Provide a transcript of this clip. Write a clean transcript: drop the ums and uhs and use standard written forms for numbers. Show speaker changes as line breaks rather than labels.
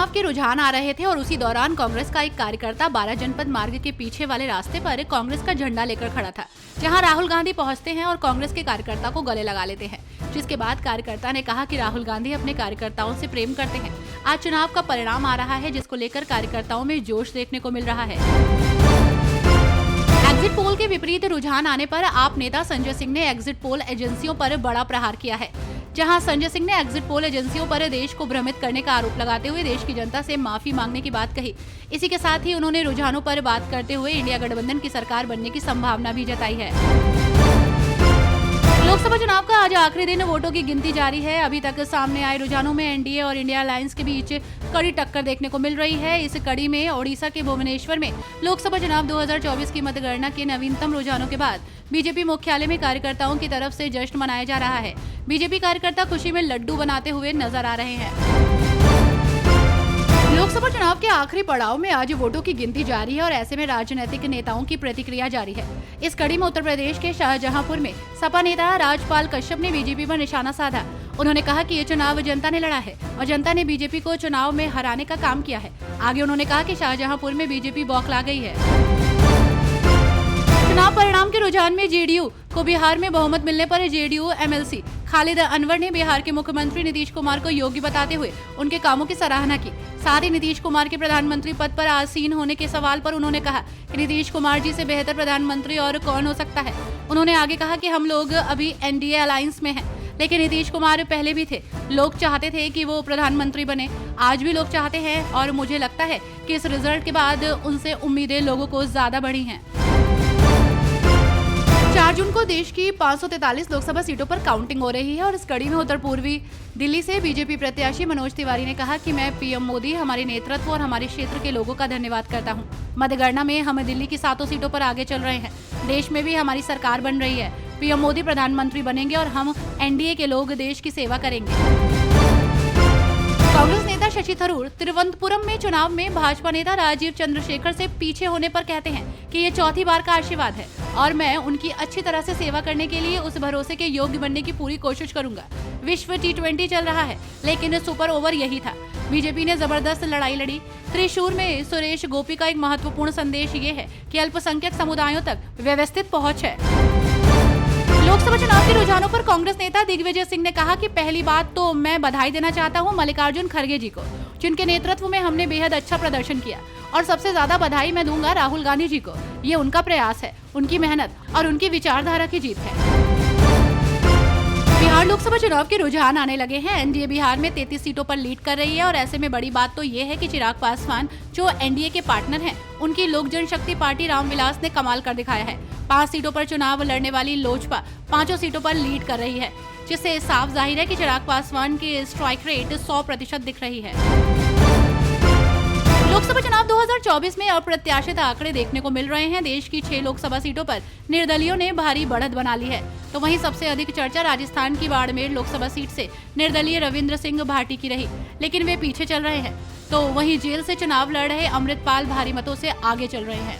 चुनाव के रुझान आ रहे थे और उसी दौरान कांग्रेस का एक कार्यकर्ता 12 जनपद मार्ग के पीछे वाले रास्ते पर कांग्रेस का झंडा लेकर खड़ा था, जहां राहुल गांधी पहुंचते हैं और कांग्रेस के कार्यकर्ता को गले लगा लेते हैं। जिसके बाद कार्यकर्ता ने कहा कि राहुल गांधी अपने कार्यकर्ताओं से प्रेम करते हैं। आज चुनाव का परिणाम आ रहा है, जिसको लेकर कार्यकर्ताओं में जोश देखने को मिल रहा है। एग्जिट पोल के विपरीत रुझान आने पर आप नेता संजय सिंह ने एग्जिट पोल एजेंसियों पर बड़ा प्रहार किया है। जहां संजय सिंह ने एग्जिट पोल एजेंसियों पर देश को भ्रमित करने का आरोप लगाते हुए देश की जनता से माफी मांगने की बात कही। इसी के साथ ही उन्होंने रुझानों पर बात करते हुए इंडिया गठबंधन की सरकार बनने की संभावना भी जताई है। लोकसभा चुनाव का आज आखिरी दिन, वोटों की गिनती जारी है। अभी तक सामने आए रुझानों में एनडीए और इंडिया अलायंस के बीच कड़ी टक्कर देखने को मिल रही है। इस कड़ी में ओडिशा के भुवनेश्वर में लोकसभा चुनाव 2024 की मतगणना के नवीनतम रुझानों के बाद बीजेपी मुख्यालय में कार्यकर्ताओं की तरफ से जश्न मनाया जा रहा है। बीजेपी कार्यकर्ता खुशी में लड्डू बनाते हुए नजर आ रहे हैं। लोकसभा चुनाव के आखिरी पड़ाव में आज वोटों की गिनती जारी है और ऐसे में राजनीतिक नेताओं की प्रतिक्रिया जारी है। इस कड़ी में उत्तर प्रदेश के शाहजहांपुर में सपा नेता राजपाल कश्यप ने बीजेपी पर निशाना साधा। उन्होंने कहा कि ये चुनाव जनता ने लड़ा है और जनता ने बीजेपी को चुनाव में हराने का काम किया है। आगे उन्होंने कहा कि शाहजहांपुर में बीजेपी बौखला गई है। चुनाव परिणाम के रुझान में जेडीयू को बिहार में बहुमत मिलने पर जेडीयू एमएलसी खालिद अनवर ने बिहार के मुख्यमंत्री नीतीश कुमार को योग्य बताते हुए उनके कामों की सराहना की। साथ ही नीतीश कुमार के प्रधानमंत्री पद पर आसीन होने के सवाल पर उन्होंने कहा कि नीतीश कुमार जी से बेहतर प्रधानमंत्री और कौन हो सकता है। उन्होंने आगे कहा कि हम लोग अभी एनडीए अलायंस में हैं, लेकिन नीतीश कुमार पहले भी थे। लोग चाहते थे कि वो प्रधानमंत्री बने, आज भी लोग चाहते हैं और मुझे लगता है कि इस रिजल्ट के बाद उनसे उम्मीदें लोगों को ज्यादा बढ़ी हैं। 4 जून को देश की 543 लोकसभा सीटों पर काउंटिंग हो रही है और इस कड़ी में उत्तर पूर्वी दिल्ली से बीजेपी प्रत्याशी मनोज तिवारी ने कहा कि मैं पीएम मोदी, हमारे नेतृत्व और हमारे क्षेत्र के लोगों का धन्यवाद करता हूं। मतगणना में हम दिल्ली की 7 सीटों पर आगे चल रहे हैं। देश में भी हमारी सरकार बन रही है। पीएम मोदी प्रधानमंत्री बनेंगे और हम एनडीए के लोग देश की सेवा करेंगे। कांग्रेस नेता शशि थरूर तिरुवनंतपुरम में चुनाव में भाजपा नेता राजीव चंद्रशेखर से पीछे होने पर कहते हैं कि ये चौथी बार का आशीर्वाद है और मैं उनकी अच्छी तरह से सेवा करने के लिए उस भरोसे के योग्य बनने की पूरी कोशिश करूंगा। विश्व T20 चल रहा है, लेकिन सुपर ओवर यही था। बीजेपी ने जबरदस्त लड़ाई लड़ी। त्रिशूर में सुरेश गोपी का एक महत्वपूर्ण संदेश ये है कि अल्पसंख्यक समुदायों तक व्यवस्थित पहुंच है। लोकसभा चुनाव के रुझानों पर कांग्रेस नेता दिग्विजय सिंह ने कहा कि पहली बात तो मैं बधाई देना चाहता हूं मल्लिकार्जुन खड़गे जी को, जिनके नेतृत्व में हमने बेहद अच्छा प्रदर्शन किया, और सबसे ज्यादा बधाई मैं दूंगा राहुल गांधी जी को। ये उनका प्रयास है, उनकी मेहनत और उनकी विचारधारा की जीत है। बिहार लोकसभा चुनाव के रुझान आने लगे हैं। एनडीए बिहार में 33 सीटों पर लीड कर रही है और ऐसे में बड़ी बात तो ये है कि चिराग पासवान जो एनडीए के पार्टनर हैं, उनकी लोक जनशक्ति पार्टी रामविलास ने कमाल कर दिखाया है। 5 सीटों पर चुनाव लड़ने वाली लोजपा 5 सीटों पर लीड कर रही है, जिससे साफ जाहिर है कि चिराग पासवान की स्ट्राइक रेट 100% दिख रही है। लोकसभा चुनाव 2024 में अप्रत्याशित आंकड़े देखने को मिल रहे हैं। देश की 6 लोकसभा सीटों पर निर्दलीयों ने भारी बढ़त बना ली है, तो वहीं सबसे अधिक चर्चा राजस्थान की बाड़मेर लोकसभा सीट से निर्दलीय रविंद्र सिंह भाटी की रही, लेकिन वे पीछे चल रहे हैं। तो वहीं जेल से चुनाव लड़ रहे अमृतपाल भारी मतों से आगे चल रहे हैं।